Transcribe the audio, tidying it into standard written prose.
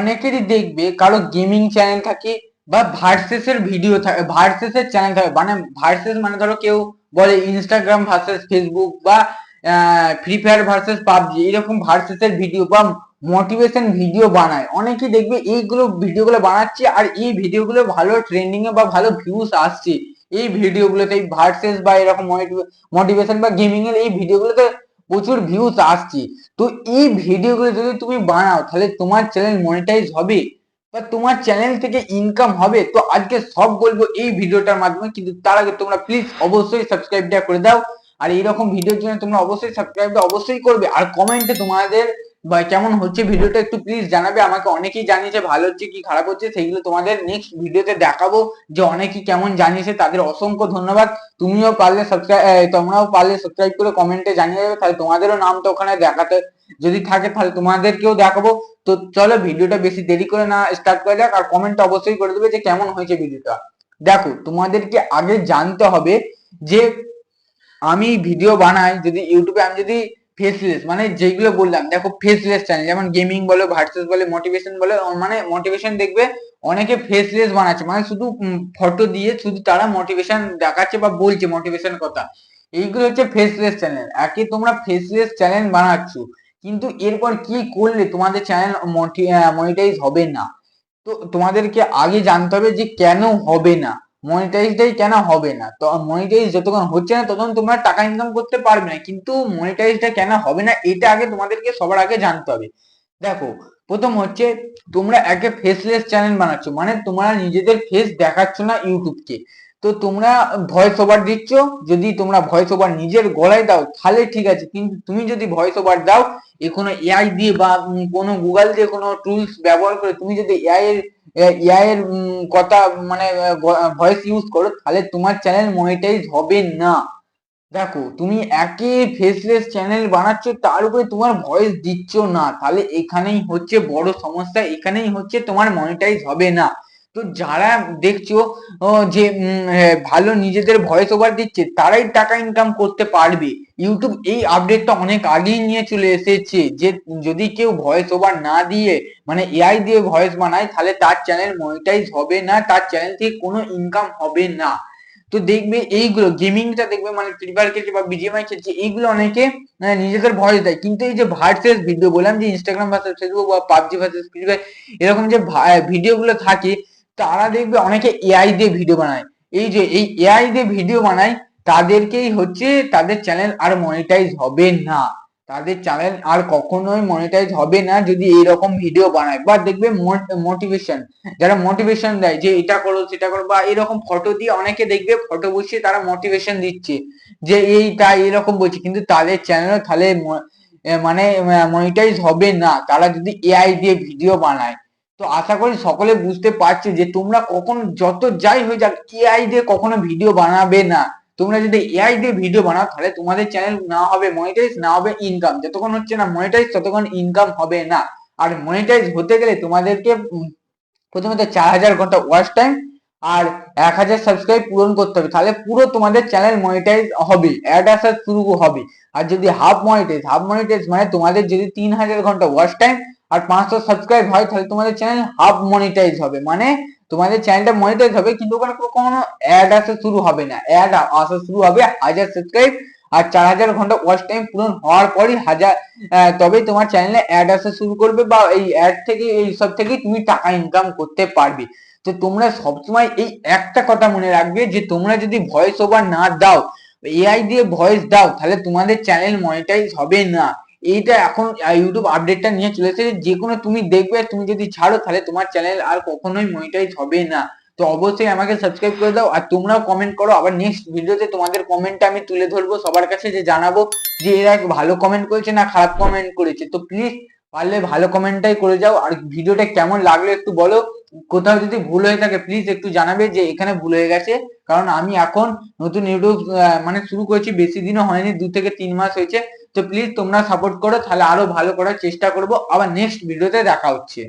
অনেকেরই দেখবে কারো গেমিং চ্যানেল থাকে বা ভার্সেসের ভিডিও থাকে, ভার্সেসের চ্যানেল থাকে, মানে ভার্সেস মানে ধরো কেউ বলে ইনস্টাগ্রাম ভার্সেস ফেসবুক বা ফ্রি ফায়ার ভার্সেস পাবজি, এরকম ভার্সেসের ভিডিও বা মোটিভেশন ভিডিও বানায়। অনেকেই দেখবে এইগুলো ভিডিওগুলো বানাচ্ছে আর এই ভিডিওগুলো ভালো ট্রেন্ডিং এ বা ভালো ভিউজ আসছে এই ভিডিওগুলোতে, এই ভার্সেস বা এরকম মোটিভেশন বা গেমিং এর এই ভিডিওগুলোতে প্রচুর ভিউজ আসছে। তো এই ভিডিওগুলো যদি তুমি বানাও তাহলে তোমার চ্যানেল মনিটাইজ হবে বা তোমার চ্যানেল থেকে ইনকাম হবে। তো আজকে সব বলবো এই ভিডিওটার মাধ্যমে, কিন্তু তার আগে তোমরা প্লিজ অবশ্যই সাবস্ক্রাইবটা করে দাও। আর এইরকম ভিডিওর জন্য তোমরা অবশ্যই সাবস্ক্রাইবটা অবশ্যই করবে, আর কমেন্টে তোমাদের বা কেমন হচ্ছে ভিডিওটা একটু প্লিজ জানাবে। আমাকে অনেকেই জানিয়েছে ভালো হচ্ছে কি খারাপ হচ্ছে, সেইগুলো তোমাদের নেক্সট ভিডিওতে দেখাবো যে অনেকেই কেমন জানিয়েছে, তাদের অসংখ্য ধন্যবাদ। তুমিও পারলে তোমরাও পারলে সাবস্ক্রাইব করে কমেন্টে জানিয়ে দেবে, তাহলে তোমাদেরও নামটা ওখানে দেখাতে যদি থাকে তাহলে তোমাদেরকেও দেখাবো। তো চলো ভিডিওটা বেশি দেরি করে না স্টার্ট করা যাক, আর কমেন্টটা অবশ্যই করে দেবে যে কেমন হয়েছে ভিডিওটা। দেখো তোমাদেরকে আগে জানতে হবে যে আমি ভিডিও বানাই যদি ইউটিউবে, আমি যদি ফেসলেস মানে যেগুলো বললাম, দেখো ফেসলেস চ্যানেল যেমন গেমিং বলো, ভার্সেস বলে, মোটিভেশন বলে, মানে মোটিভেশন দেখবে অনেকে ফেসলেস বানাচ্ছে, মানে শুধু ফটো দিয়ে শুধু তারা মোটিভেশন দেখাচ্ছে বা বলছে মোটিভেশন কথা। এইগুলো হচ্ছে ফেসলেস চ্যানেল। একে তোমরা ফেসলেস চ্যানেল বানাচ্ছ, কিন্তু এরপর কি করলে তোমাদের চ্যানেল মনিটাইজ হবে না। তো তোমাদেরকে আগে জানতে হবে যে কেন হবে না, মনিটাইজটাই কেন হবে না। তো মনিটাইজ যতক্ষণ হচ্ছে না ততক্ষণ তোমরা টাকা ইনকাম করতে পারবে না, কিন্তু মনিটাইজটা কেন হবে না এটা আগে তোমাদেরকে সবার আগে জানতে হবে। দেখো প্রথম হচ্ছে তোমরা একে ফেসলেস চ্যানেল বানাচ্ছ, মানে তোমরা নিজেদের ফেস দেখাচ্ছ না ইউটিউবকে। তো তোমরা ভয়েস ওভার দিচ্ছ, যদি তোমরা ভয়েস ওভার নিজের গলায় দাও তাহলে ঠিক আছে, কিন্তু তুমি যদি ভয়েস ওভার দাও কোনো এআই দিয়ে বা কোনো গুগল দিয়ে কোনো টুলস ব্যবহার করে, তুমি যদি এআই এর কথা মানে ভয়েস ইউজ করো তাহলে তোমার চ্যানেল মনিটাইজ হবে না। দেখো তুমি একই ফেসলেস চ্যানেল বানাচ্ছ তার উপরে তোমার ভয়েস দিচ্ছ না, তাহলে এখানেই হচ্ছে বড় সমস্যা, এখানেই হচ্ছে তোমার মনিটাইজ হবে না। তো যারা দেখছো যে ভালো নিজেদের ভয়েস ওভার দিচ্ছে তারাই টাকা ইনকাম করতে পারবে। ইউটিউব এই আপডেটটা অনেক আগেই নিয়ে চলে এসেছে যে যদি কেউ ভয়েস ওভার না দিয়ে মানে এআই দিয়ে ভয়েস বানায় তাহলে তার চ্যানেল মনিটাইজ হবে না, তার চ্যানেল থেকে কোনো ইনকাম হবে না। তো দেখবে এইগুলো গেমিংটা দেখবে মানে ফ্রি ফায়ার খেলছে বা বিজিএমআই খেলছে, এইগুলো অনেকে নিজেদের ভয়েস দেয়, কিন্তু এই যে ভার্সেস ভিডিও বললাম যে ইনস্টাগ্রাম ভার্সেস ফেসবুক বা পাবজি ভার্সেস ফ্রি ফায়ার এরকম যে ভিডিও গুলো থাকে, তারা দেখবে অনেকে এআই দিয়ে ভিডিও বানায়। এই যে এই এআই দিয়ে ভিডিও বানায় তাদেরকেই হচ্ছে তাদের চ্যানেল আর মনিটাইজ হবে না, তাদের চ্যানেল আর কখনোই মনিটাইজ হবে না যদি এইরকম ভিডিও বানায়। বা দেখবে মোটিভেশন, যারা মোটিভেশন দেয় যে এটা করো সেটা করো বা এরকম ফটো দিয়ে, অনেকে দেখবে ফটো বসিয়ে তারা মোটিভেশন দিচ্ছে যে এইটা এরকম বলছে, কিন্তু তাদের চ্যানেল তাহলে মানে মনিটাইজ হবে না তারা যদি এআই দিয়ে ভিডিও বানায়। তো আশা করি সকলে বুঝতে পারছে যে তোমরা কখন যত যাই হয়ে যাক এআই দিয়ে কখনো ভিডিও বানাবে না। তোমরা যদি এআই দিয়ে ভিডিও বানাও তাহলে তোমাদের চ্যানেল না হবে মনিটাইজ, না হবে ইনকাম। যতক্ষণ হচ্ছে না মনিটাইজ ততক্ষণ ইনকাম হবে না। আর মনিটাইজ হতে গেলে তোমাদেরকে প্রথমত 4000 ঘন্টা ওয়াচ টাইম আর 1000 সাবস্ক্রাইব পূরণ করতে হবে, তাহলে পুরো তোমাদের চ্যানেল মনিটাইজ হবে, অ্যাড আসা শুরু হবে। আর যদি হাফ মনিটাইজ মানে তোমাদের যদি 3000 ঘন্টা ওয়াচ টাইম আর 500 সাবস্ক্রাইব হয় তাহলে তোমাদের চ্যানেল হাফ মনিটাইজ হবে, মানে তোমাদের চ্যানেলটা মনিটাইজ হবে কিন্তু ওখানে কোনো অ্যাড আসা শুরু হবে না, অ্যাড আসা শুরু হবে 1000 সাবস্ক্রাইব আর 4000 ঘন্টা ওয়াচ টাইম পূরণ হওয়ার পরই তবেই তোমার চ্যানেলে অ্যাড আসা শুরু করবে, বা এই অ্যাড থেকে এই সব থেকে তুমি টাকা ইনকাম করতে পারবে। তো তোমরা সবসময় এই একটা কথা মনে রাখবে যে তোমরা যদি ভয়েস ওভার না দাও, এআই দিয়ে ভয়েস দাও, তাহলে তোমাদের চ্যানেল মনিটাইজ হবে না। এইটা এখন ইউটিউব আপডেটটা নিয়ে চলে এসেছে, যে কোনো তুমি দেখবে তুমি যদি ছাড়ো তাহলে তোমার চ্যানেল আর কখনোই মনিটাইজ হবে না। তো অবশ্যই আমাকে সাবস্ক্রাইব করে দাও আর তোমরাও কমেন্ট করো, আবার নেক্সট ভিডিওতে তোমাদের কমেন্টটা আমি তুলে ধরবো সবার কাছে, যে জানাবো যে এরা ভালো কমেন্ট করেছে না খারাপ কমেন্ট করেছে। তো প্লিজ পারলে ভালো কমেন্টটাই করে যাও। আর ভিডিওটা কেমন লাগলো একটু বলো, কোথাও যদি ভুল হয়ে থাকে প্লিজ একটু জানাবে যে এখানে ভুল হয়ে গেছে, কারণ আমি এখন নতুন ইউটিউব মানে শুরু করেছি, বেশি দিনও হয়নি, 2 থেকে 3 মাস হয়েছে। তো প্লিজ তোমরা সাপোর্ট করো, তাহলে আরো ভালো করার চেষ্টা করব। আবার নেক্সট ভিডিওতে দেখা হচ্ছে।